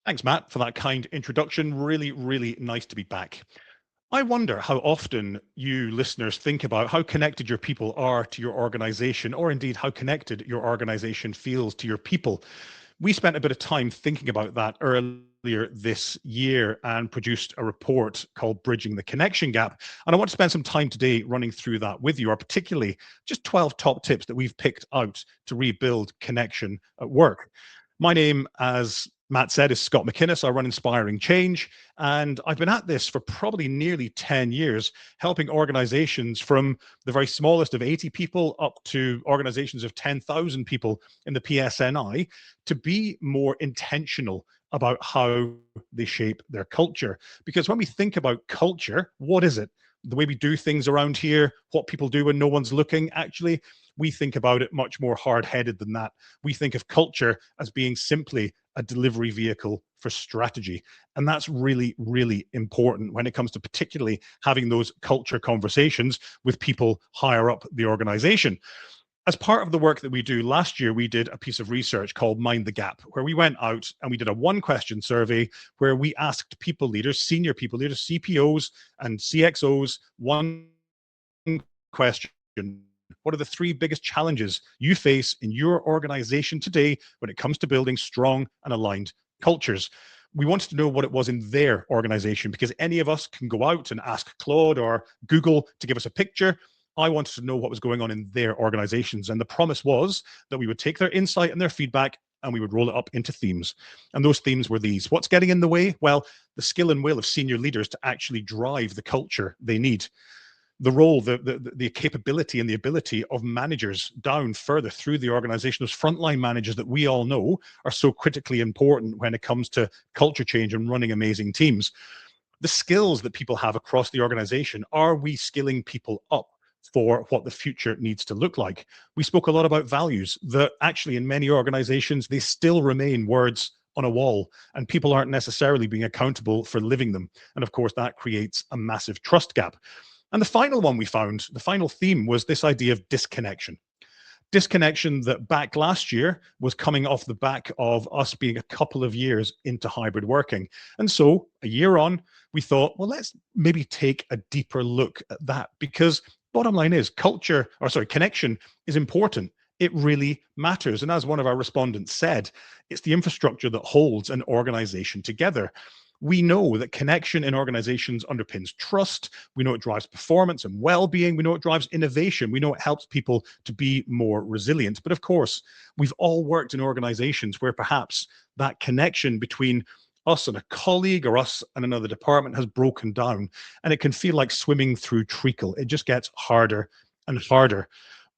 Thanks, Matt, for that kind introduction. Really, really nice to be back. I wonder how often you listeners think about how connected your people are to your organization, or indeed how connected your organization feels to your people. We spent a bit of time thinking about that earlier this year and produced a report called Bridging the Connection Gap. And I want to spend some time today running through that with you, or particularly just 12 top tips that we've picked out to rebuild connection at work. My name, as Matt said, is Scott McInnes. I run Inspiring Change, and I've been at this for probably nearly 10 years, helping organizations from the very smallest of 80 people up to organizations of 10,000 people in the PSNI to be more intentional about how they shape their culture. Because when we think about culture, what is it? The way we do things around here, what people do when no one's looking, actually, we think about it much more hard-headed than that. We think of culture as being simply a delivery vehicle for strategy. And that's really, really important when it comes to particularly having those culture conversations with people higher up the organization. As part of the work that we do last year, we did a piece of research called Mind the Gap, where we went out and we did a one question survey where we asked people leaders, senior people leaders, CPOs and CXOs, one question. What are the three biggest challenges you face in your organization today when it comes to building strong and aligned cultures? We wanted to know what it was in their organization because any of us can go out and ask Claude or Google to give us a picture. I wanted to know what was going on in their organizations. And the promise was that we would take their insight and their feedback and we would roll it up into themes. And those themes were these. What's getting in the way? Well, the skill and will of senior leaders to actually drive the culture they need. The role, the capability and the ability of managers down further through the organization, those frontline managers that we all know are so critically important when it comes to culture change and running amazing teams. The skills that people have across the organization, are we skilling people up for what the future needs to look like? We spoke a lot about values that actually in many organizations, they still remain words on a wall and people aren't necessarily being accountable for living them. And of course, that creates a massive trust gap. And the final one we found, the final theme was this idea of disconnection. Disconnection that back last year was coming off the back of us being a couple of years into hybrid working. And so a year on, we thought, well, let's maybe take a deeper look at that because bottom line is connection is important. It really matters. And as one of our respondents said, it's the infrastructure that holds an organization together. We know that connection in organizations underpins trust. We know it drives performance and well-being. We know it drives innovation. We know it helps people to be more resilient. But of course, we've all worked in organizations where perhaps that connection between us and a colleague or us and another department has broken down, and it can feel like swimming through treacle. It just gets harder and harder.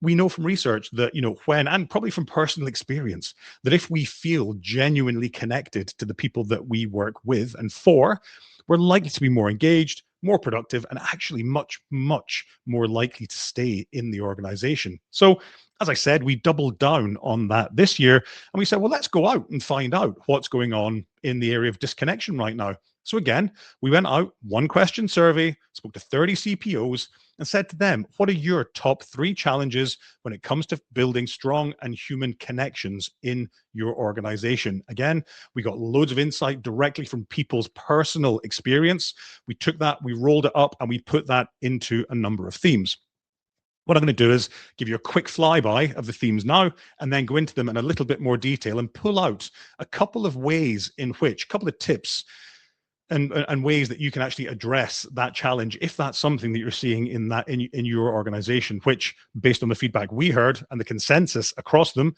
We know from research that, when, and probably from personal experience, that if we feel genuinely connected to the people that we work with and for, we're likely to be more engaged, more productive, and actually much, much more likely to stay in the organization. So, as I said, we doubled down on that this year and we said, well, let's go out and find out what's going on in the area of disconnection right now. So again, we went out, one question survey, spoke to 30 CPOs and said to them, what are your top three challenges when it comes to building strong and human connections in your organization? Again, we got loads of insight directly from people's personal experience. We took that, we rolled it up, and we put that into a number of themes. What I'm going to do is give you a quick flyby of the themes now, and then go into them in a little bit more detail and pull out a couple of ways in which, a couple of tips and ways that you can actually address that challenge if that's something that you're seeing in your organization, which based on the feedback we heard and the consensus across them,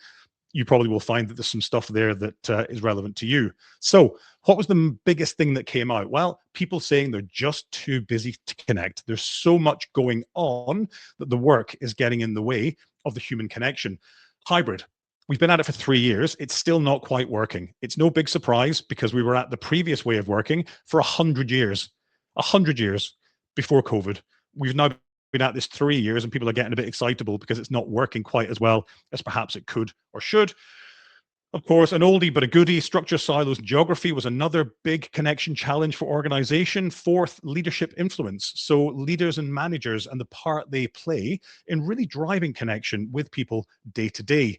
you probably will find that there's some stuff there that is relevant to you. So what was the biggest thing that came out? Well, people saying they're just too busy to connect. There's so much going on that the work is getting in the way of the human connection. Hybrid. We've been at it for 3 years. It's still not quite working. It's no big surprise because we were at the previous way of working for 100 years, 100 years before COVID. We've now been at this 3 years and people are getting a bit excitable because it's not working quite as well as perhaps it could or should. Of course, an oldie but a goodie, structure, silos, geography was another big connection challenge for organization. Fourth, leadership influence. So leaders and managers and the part they play in really driving connection with people day to day.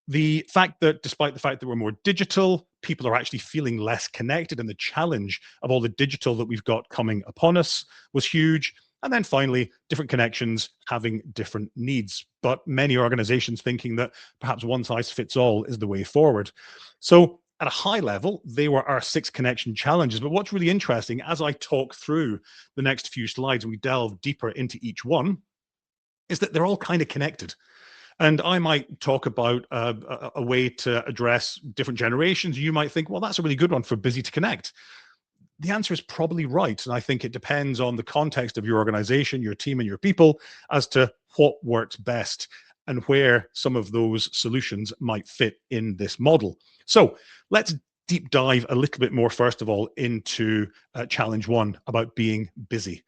The fact that despite the fact that we're more digital, people are actually feeling less connected, and the challenge of all the digital that we've got coming upon us was huge. And then finally, different connections having different needs, but many organizations thinking that perhaps one size fits all is the way forward. So, at a high level, they were our six connection challenges. But what's really interesting, as I talk through the next few slides and we delve deeper into each one, is that they're all kind of connected. And I might talk about a way to address different generations. You might think, well, that's a really good one for busy to connect. The answer is probably right. And I think it depends on the context of your organization, your team, and your people as to what works best and where some of those solutions might fit in this model. So let's deep dive a little bit more, first of all, into challenge one about being busy.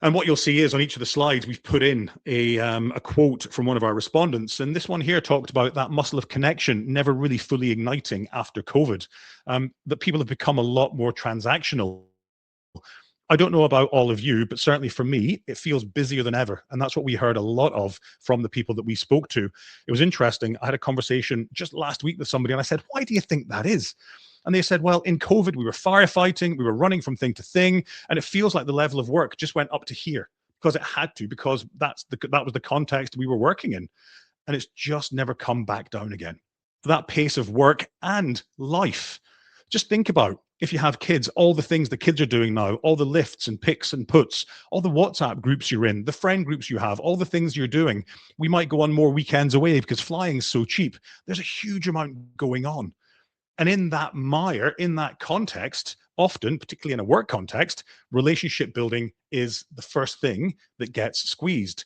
And what you'll see is on each of the slides, we've put in a quote from one of our respondents. And this one here talked about that muscle of connection never really fully igniting after COVID, that people have become a lot more transactional. I don't know about all of you, but certainly for me, it feels busier than ever. And that's what we heard a lot of from the people that we spoke to. It was interesting. I had a conversation just last week with somebody, and I said, why do you think that is? And they said, well, in COVID, we were firefighting, we were running from thing to thing, and it feels like the level of work just went up to here because it had to, because that was the context we were working in. And it's just never come back down again. That pace of work and life. Just think about, if you have kids, all the things the kids are doing now, all the lifts and picks and puts, all the WhatsApp groups you're in, the friend groups you have, all the things you're doing. We might go on more weekends away because flying is so cheap. There's a huge amount going on. And in that mire, in that context, often, particularly in a work context, relationship building is the first thing that gets squeezed.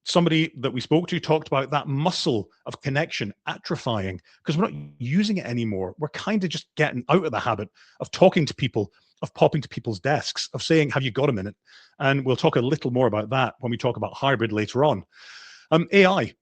Somebody that we spoke to talked about that muscle of connection atrophying because we're not using it anymore. We're kind of just getting out of the habit of talking to people, of popping to people's desks, of saying, have you got a minute? And we'll talk a little more about that when we talk about hybrid later on. AI.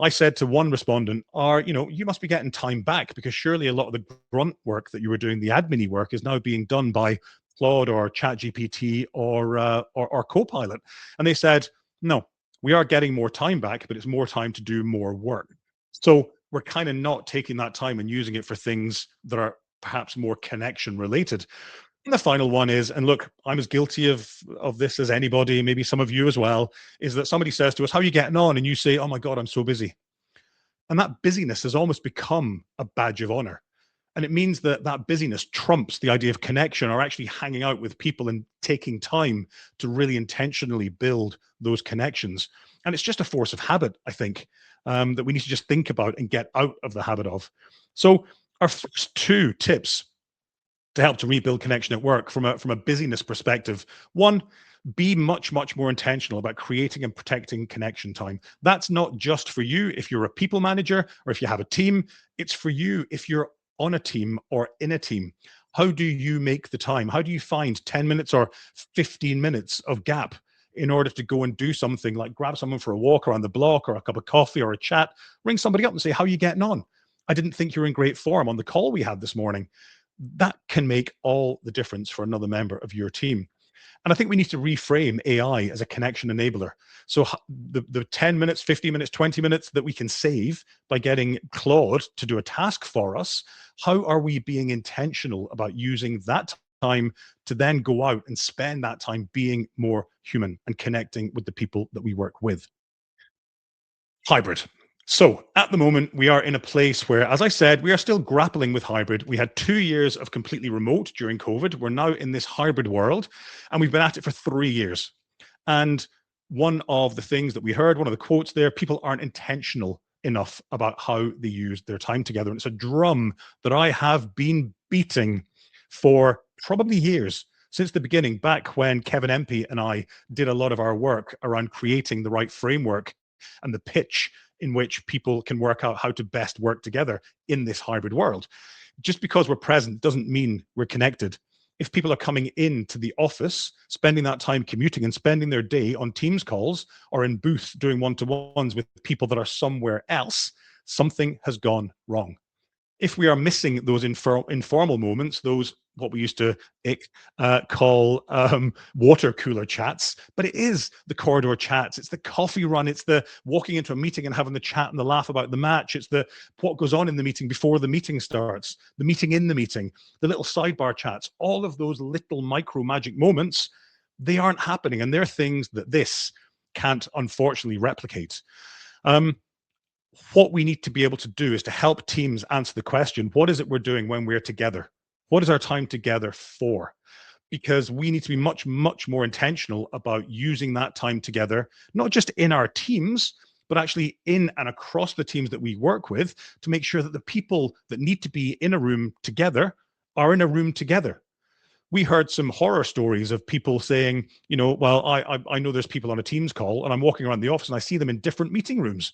I said to one respondent, you must be getting time back because surely a lot of the grunt work that you were doing, the admin work, is now being done by Claude or ChatGPT or Copilot. And they said, no, we are getting more time back, but it's more time to do more work. So we're kind of not taking that time and using it for things that are perhaps more connection related. And the final one is, and look, I'm as guilty of this as anybody, maybe some of you as well, is that somebody says to us, how are you getting on? And you say, oh my God, I'm so busy. And that busyness has almost become a badge of honor. And it means that that busyness trumps the idea of connection or actually hanging out with people and taking time to really intentionally build those connections. And it's just a force of habit, I think, that we need to just think about and get out of the habit of. So our first two tips to help to rebuild connection at work from a busyness perspective. One, be much more intentional about creating and protecting connection time. That's not just for you if you're a people manager or if you have a team. It's for you if you're on a team or in a team. How do you make the time? How do you find 10 minutes or 15 minutes of gap in order to go and do something like grab someone for a walk around the block or a cup of coffee or a chat? Ring somebody up and say, how are you getting on? I didn't think you were in great form on the call we had this morning. That can make all the difference for another member of your team. And I think we need to reframe AI as a connection enabler. So the 10 minutes, 50 minutes, 20 minutes that we can save by getting Claude to do a task for us, how are we being intentional about using that time to then go out and spend that time being more human and connecting with the people that we work with? Hybrid. So at the moment, we are in a place where, as I said, we are still grappling with hybrid. We had 2 years of completely remote during COVID. We're now in this hybrid world, and we've been at it for 3 years. And one of the things that we heard, one of the quotes there, people aren't intentional enough about how they use their time together. And it's a drum that I have been beating for probably years, since the beginning, back when Kevin Empey and I did a lot of our work around creating the right framework and the pitch in which people can work out how to best work together in this hybrid world. Just because we're present doesn't mean we're connected. If people are coming into the office, spending that time commuting and spending their day on Teams calls or in booths doing one-to-ones with people that are somewhere else, something has gone wrong. If we are missing those informal moments, those what we used to call water cooler chats, but it is the corridor chats. It's the coffee run. It's the walking into a meeting and having the chat and the laugh about the match. It's the what goes on in the meeting before the meeting starts, the meeting in the meeting, the little sidebar chats. All of those little micro magic moments, they aren't happening, and they're things that this can't unfortunately replicate. Um, what we need to be able to do is to help teams answer the question, what is it we're doing when we're together? What is our time together for? Because we need to be much, much more intentional about using that time together, not just in our teams, but actually in and across the teams that we work with, to make sure that the people that need to be in a room together are in a room together. We heard some horror stories of people saying, well, I know there's people on a Teams call and I'm walking around the office and I see them in different meeting rooms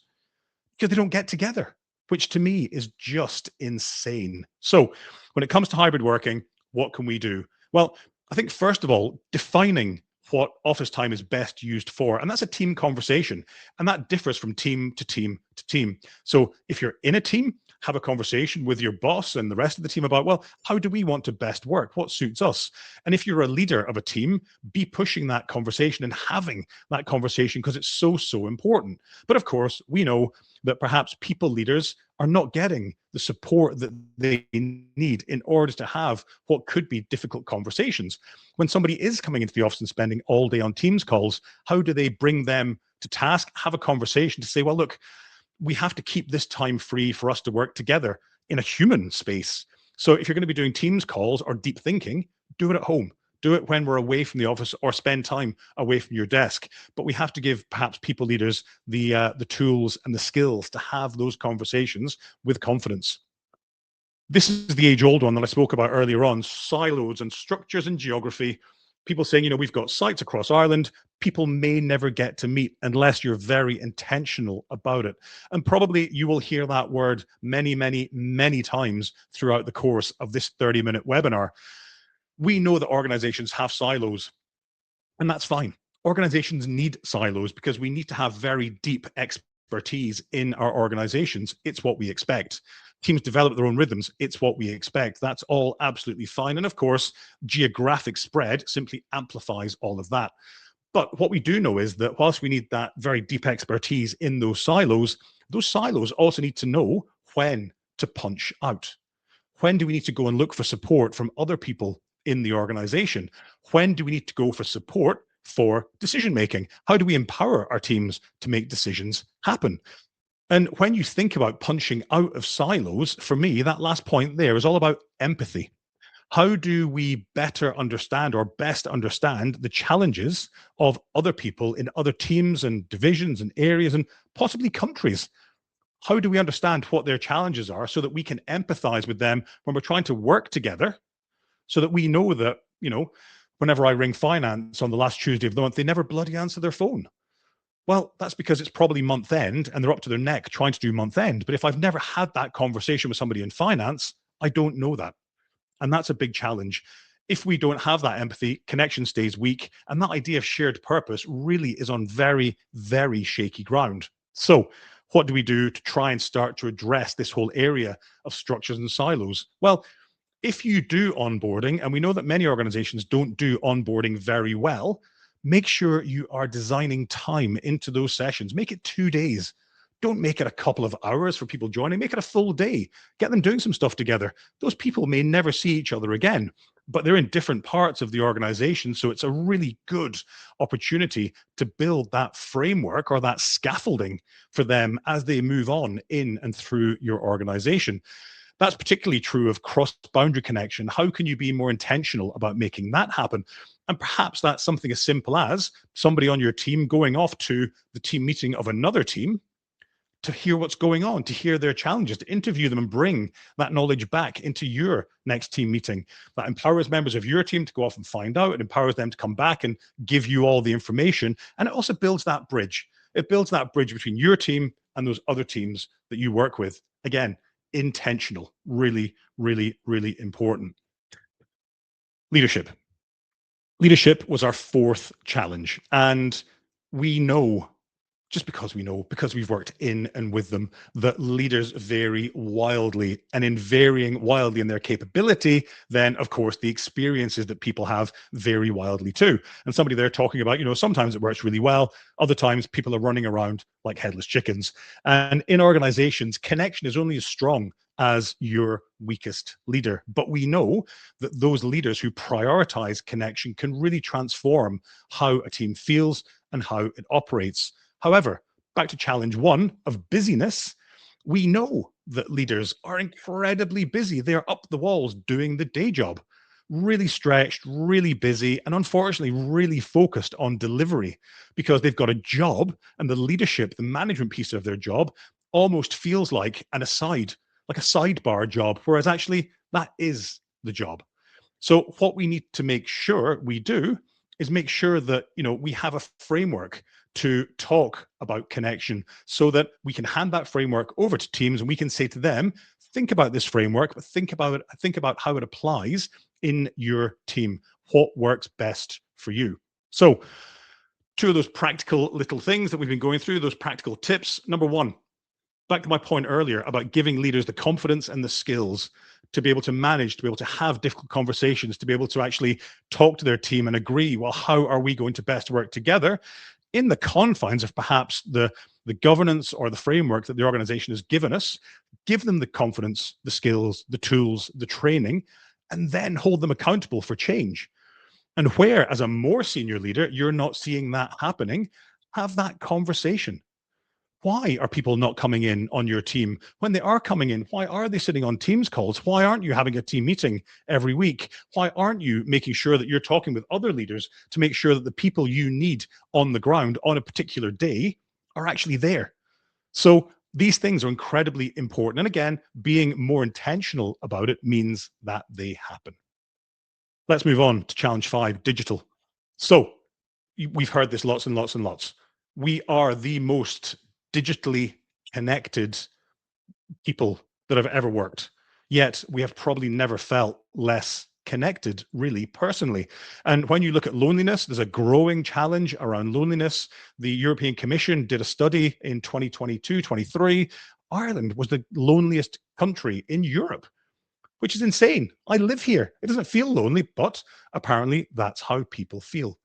because they don't get together, which to me is just insane. So when it comes to hybrid working, what can we do? Well, I think first of all, defining what office time is best used for. And that's a team conversation. And that differs from team to team to team. So if you're in a team, have a conversation with your boss and the rest of the team about, well, how do we want to best work? What suits us? And if you're a leader of a team, be pushing that conversation and having that conversation because it's so, so important. But of course, we know that perhaps people leaders are not getting the support that they need in order to have what could be difficult conversations. When somebody is coming into the office and spending all day on Teams calls, how do they bring them to task, have a conversation to say, well, look, we have to keep this time free for us to work together in a human space. So if you're going to be doing Teams calls or deep thinking, do it at home. Do it when we're away from the office or spend time away from your desk. But we have to give perhaps people leaders the tools and the skills to have those conversations with confidence. This is the age-old one that I spoke about earlier on, silos and structures and geography. People saying, we've got sites across Ireland. People may never get to meet unless you're very intentional about it. And probably you will hear that word many, many, many times throughout the course of this 30-minute webinar. We know that organizations have silos, and that's fine. Organizations need silos because we need to have very deep expertise in our organizations. It's what we expect. Teams develop their own rhythms. It's what we expect. That's all absolutely fine. And of course, geographic spread simply amplifies all of that. But what we do know is that whilst we need that very deep expertise in those silos also need to know when to punch out. When do we need to go and look for support from other people in the organization? When do we need to go for support for decision making? How do we empower our teams to make decisions happen? And when you think about punching out of silos, for me, that last point there is all about empathy. How do we better understand or best understand the challenges of other people in other teams and divisions and areas and possibly countries? How do we understand what their challenges are so that we can empathize with them when we're trying to work together, so that we know that, whenever I ring finance on the last Tuesday of the month, they never bloody answer their phone. Well, that's because it's probably month end and they're up to their neck trying to do month end. But if I've never had that conversation with somebody in finance, I don't know that. And that's a big challenge. If we don't have that empathy, connection stays weak. And that idea of shared purpose really is on very, very shaky ground. So, what do we do to try and start to address this whole area of structures and silos? Well, if you do onboarding, and we know that many organizations don't do onboarding very well, make sure you are designing time into those sessions. Make it 2 days. Don't make it a couple of hours for people joining. Make it a full day. Get them doing some stuff together. Those people may never see each other again, but they're in different parts of the organization. So it's a really good opportunity to build that framework or that scaffolding for them as they move on in and through your organization. That's particularly true of cross-boundary connection. How can you be more intentional about making that happen? And perhaps that's something as simple as somebody on your team going off to the team meeting of another team to hear what's going on, to hear their challenges, to interview them and bring that knowledge back into your next team meeting. That empowers members of your team to go off and find out. It empowers them to come back and give you all the information. And it also builds that bridge. It builds that bridge between your team and those other teams that you work with. Again, intentional, really, really, really important. Leadership. Leadership was our fourth challenge. And we know just because we know, because we've worked in and with them, that leaders vary wildly, and in varying wildly in their capability, then of course the experiences that people have vary wildly too. And somebody there talking about, sometimes it works really well, other times people are running around like headless chickens. And in organizations, connection is only as strong as your weakest leader. But we know that those leaders who prioritize connection can really transform how a team feels and how it operates. However, back to challenge one of busyness, we know that leaders are incredibly busy. They're up the walls doing the day job, really stretched, really busy, and unfortunately, really focused on delivery because they've got a job, and the leadership, the management piece of their job almost feels like an aside, like a sidebar job, whereas actually that is the job. So what we need to make sure we do is make sure that we have a framework to talk about connection so that we can hand that framework over to teams and we can say to them, think about this framework, but think about how it applies in your team. What works best for you? So two of those practical little things that we've been going through, those practical tips. Number one, back to my point earlier about giving leaders the confidence and the skills to be able to manage, to be able to have difficult conversations, to be able to actually talk to their team and agree, well, how are we going to best work together in the confines of perhaps the governance or the framework that the organization has given us. Give them the confidence, the skills, the tools, the training, and then hold them accountable for change. And where, as a more senior leader, you're not seeing that happening, have that conversation. Why are people not coming in on your team? When they are coming in, why are they sitting on Teams calls? Why aren't you having a team meeting every week? Why aren't you making sure that you're talking with other leaders to make sure that the people you need on the ground on a particular day are actually there? So these things are incredibly important. And again, being more intentional about it means that they happen. Let's move on to challenge 5, digital. So we've heard this lots and lots and lots. We are the most digitally connected people that have ever worked. Yet we have probably never felt less connected, really, personally. And when you look at loneliness, there's a growing challenge around loneliness. The European Commission did a study in 2022, 23. Ireland was the loneliest country in Europe, which is insane. I live here. It doesn't feel lonely, but apparently that's how people feel.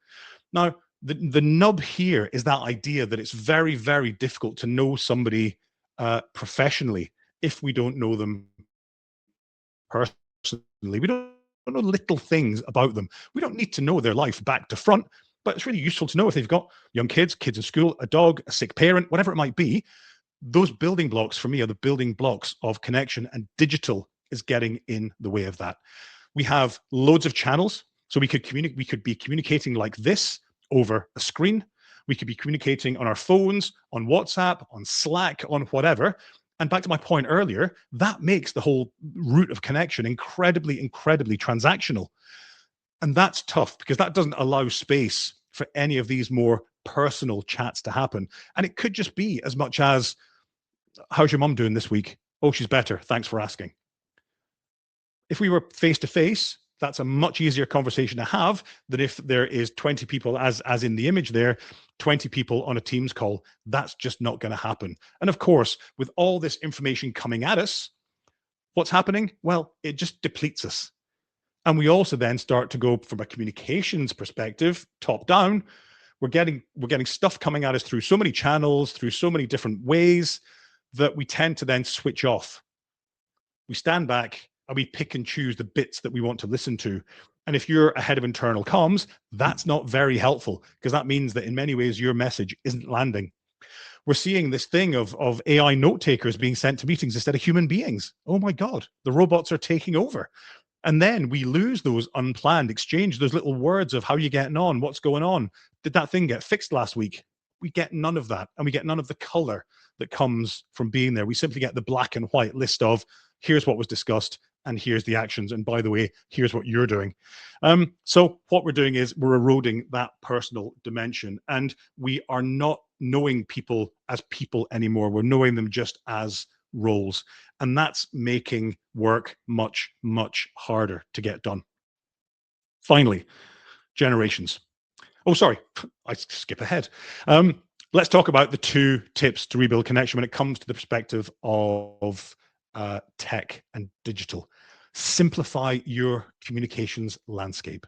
Now, the nub here is that idea that it's very, very difficult to know somebody professionally if we don't know them personally. We don't know little things about them. We don't need to know their life back to front, but it's really useful to know if they've got young kids, kids in school, a dog, a sick parent, whatever it might be. Those building blocks for me are the building blocks of connection, and digital is getting in the way of that. We have loads of channels, so we could communicate. We could be communicating like this over a screen. We could be communicating on our phones, on WhatsApp, on Slack, on whatever. And back to my point earlier, that makes the whole route of connection incredibly, incredibly transactional. And that's tough because that doesn't allow space for any of these more personal chats to happen. And it could just be as much as, how's your mum doing this week? Oh, she's better. Thanks for asking. If we were face to face, that's a much easier conversation to have than if there is 20 people, as in the image there, 20 people on a Teams call. That's just not going to happen. And of course, with all this information coming at us, what's happening? Well, it just depletes us. And we also then start to go from a communications perspective, top down. We're getting stuff coming at us through so many channels, through so many different ways, that we tend to then switch off. We stand back and we pick and choose the bits that we want to listen to. And if you're a head of internal comms, that's not very helpful because that means that in many ways your message isn't landing. We're seeing this thing of AI note takers being sent to meetings instead of human beings. Oh my God, the robots are taking over. And then we lose those unplanned exchange, those little words of how you getting on, what's going on. Did that thing get fixed last week? We get none of that. And we get none of the color that comes from being there. We simply get the black and white list of here's what was discussed and here's the actions. And by the way, here's what you're doing. So what we're doing is we're eroding that personal dimension, and we are not knowing people as people anymore. We're knowing them just as roles. And that's making work much, much harder to get done. Finally, generations. Oh, sorry, I skip ahead. Let's talk about the two tips to rebuild connection when it comes to the perspective of tech and digital. Simplify your communications landscape.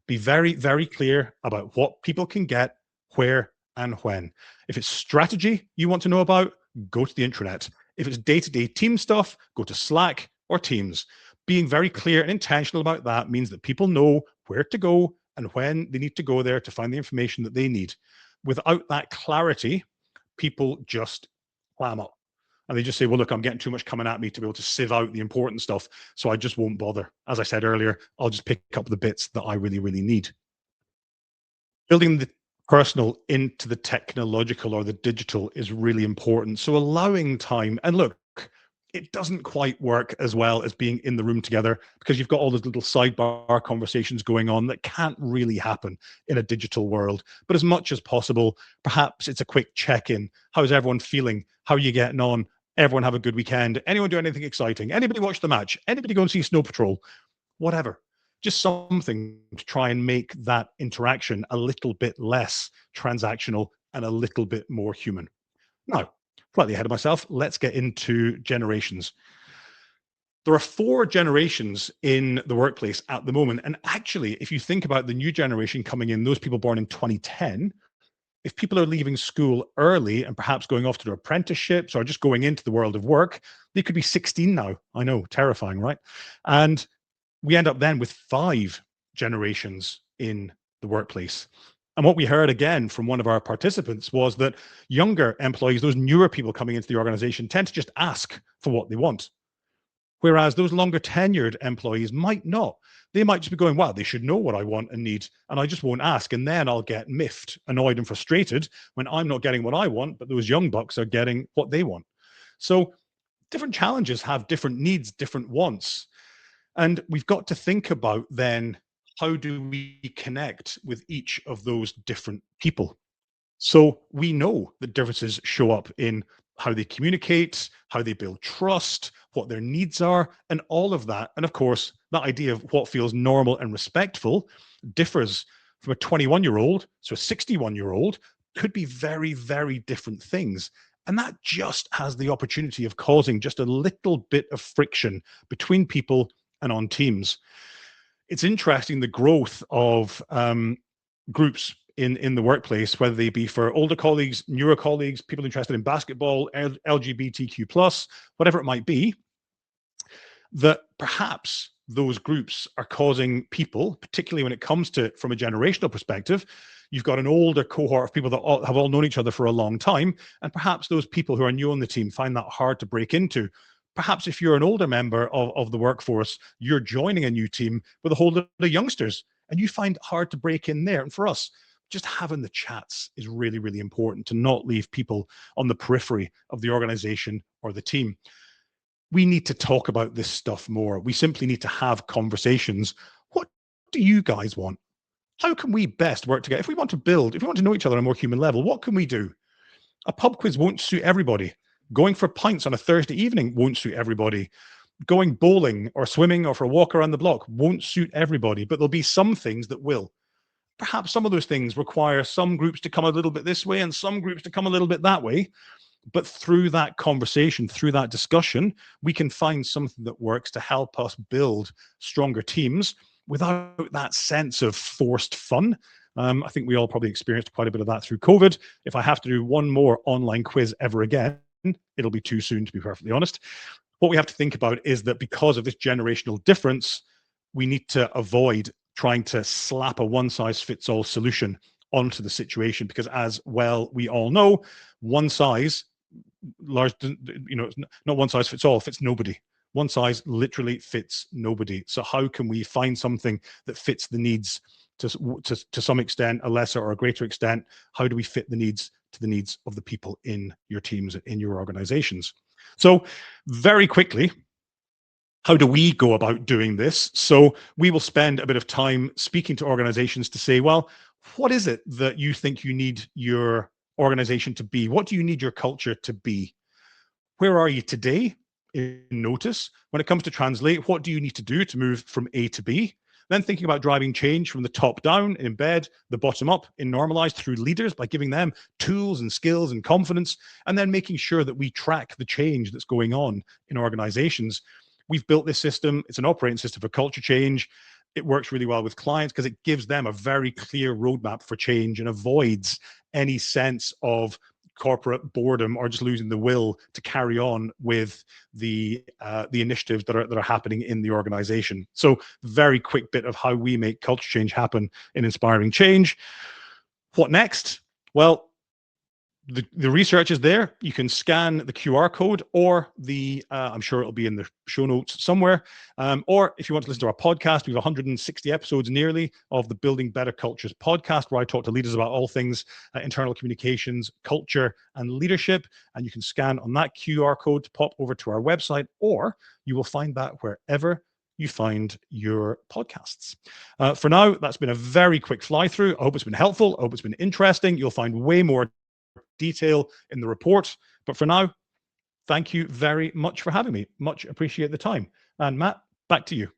Be very, very clear about what people can get, where, and when. If it's strategy you want to know about, go to the intranet. If it's day to day team stuff, go to Slack or Teams. Being very clear and intentional about that means that people know where to go and when they need to go there to find the information that they need. Without that clarity, people just clam up and they just say, well, look, I'm getting too much coming at me to be able to sieve out the important stuff. So I just won't bother. As I said earlier, I'll just pick up the bits that I really, really need. Building the personal into the technological or the digital is really important. So allowing time, and look, it doesn't quite work as well as being in the room together because you've got all those little sidebar conversations going on that can't really happen in a digital world. But as much as possible, perhaps it's a quick check-in. How's everyone feeling? How are you getting on? Everyone have a good weekend. Anyone do anything exciting? Anybody watch the match? Anybody go and see Snow Patrol? Whatever. Just something to try and make that interaction a little bit less transactional and a little bit more human. Now, slightly ahead of myself, let's get into generations. There are four generations in the workplace at the moment. And actually, if you think about the new generation coming in, those people born in 2010, if people are leaving school early and perhaps going off to their apprenticeships or just going into the world of work, they could be 16 now. I know, terrifying, right? And we end up then with five generations in the workplace. And what we heard again from one of our participants was that younger employees, those newer people coming into the organization, tend to just ask for what they want. Whereas those longer tenured employees might not. They might just be going, wow, they should know what I want and need. And I just won't ask. And then I'll get miffed, annoyed, and frustrated when I'm not getting what I want, but those young bucks are getting what they want. So different challenges have different needs, different wants. And we've got to think about then how do we connect with each of those different people? So we know that differences show up in how they communicate, how they build trust, what their needs are, and all of that. And of course, that idea of what feels normal and respectful differs from a 21-year-old. So a 61-year-old could be very, very different things. And that just has the opportunity of causing just a little bit of friction between people and on teams. It's interesting the growth of groups in the workplace, whether they be for older colleagues, newer colleagues, people interested in basketball, LGBTQ plus, whatever it might be, that perhaps those groups are causing people, particularly when it comes to from a generational perspective, you've got an older cohort of people that have all known each other for a long time, and perhaps those people who are new on the team find that hard to break into. Perhaps if you're an older member of the workforce, you're joining a new team with a whole lot of youngsters, and you find it hard to break in there. And for us, just having the chats is really, really important to not leave people on the periphery of the organization or the team. We need to talk about this stuff more. We simply need to have conversations. What do you guys want? How can we best work together? If we want to build, if we want to know each other on a more human level, what can we do? A pub quiz won't suit everybody. Going for pints on a Thursday evening won't suit everybody. Going bowling or swimming or for a walk around the block won't suit everybody, but there'll be some things that will. Perhaps some of those things require some groups to come a little bit this way and some groups to come a little bit that way. But through that conversation, through that discussion, we can find something that works to help us build stronger teams without that sense of forced fun. I think we all probably experienced quite a bit of that through COVID. If I have to do one more online quiz ever again, it'll be too soon, to be perfectly honest. What we have to think about is that because of this generational difference, we need to avoid trying to slap a one-size-fits-all solution onto the situation, because as well we all know, one size large, not one size fits all, fits nobody. One size literally fits nobody. So how can we find something that fits the needs to some extent, a lesser or a greater extent? How do we fit the needs to the needs of the people in your teams, in your organizations? So very quickly, how do we go about doing this? So we will spend a bit of time speaking to organizations to say, well, what is it that you think you need your organization to be? What do you need your culture to be? Where are you today in notice? When it comes to translate, what do you need to do to move from A to B? Then thinking about driving change from the top down in embed, the bottom up in normalized through leaders by giving them tools and skills and confidence, and then making sure that we track the change that's going on in organizations. We've built this system. It's an operating system for culture change. It works really well with clients because it gives them a very clear roadmap for change and avoids any sense of corporate boredom or just losing the will to carry on with the initiatives that are happening in the organization. So very quick bit of how we make culture change happen in Inspiring Change. What next? Well, the research is there. You can scan the QR code, or I'm sure it'll be in the show notes somewhere. Or if you want to listen to our podcast, we have 160 episodes nearly of the Building Better Cultures podcast, where I talk to leaders about all things internal communications, culture, and leadership. And you can scan on that QR code to pop over to our website, or you will find that wherever you find your podcasts. For now, that's been a very quick fly through. I hope it's been helpful. I hope it's been interesting. You'll find way more detail in the report. But for now, thank you very much for having me. Much appreciate the time. And Matt, back to you.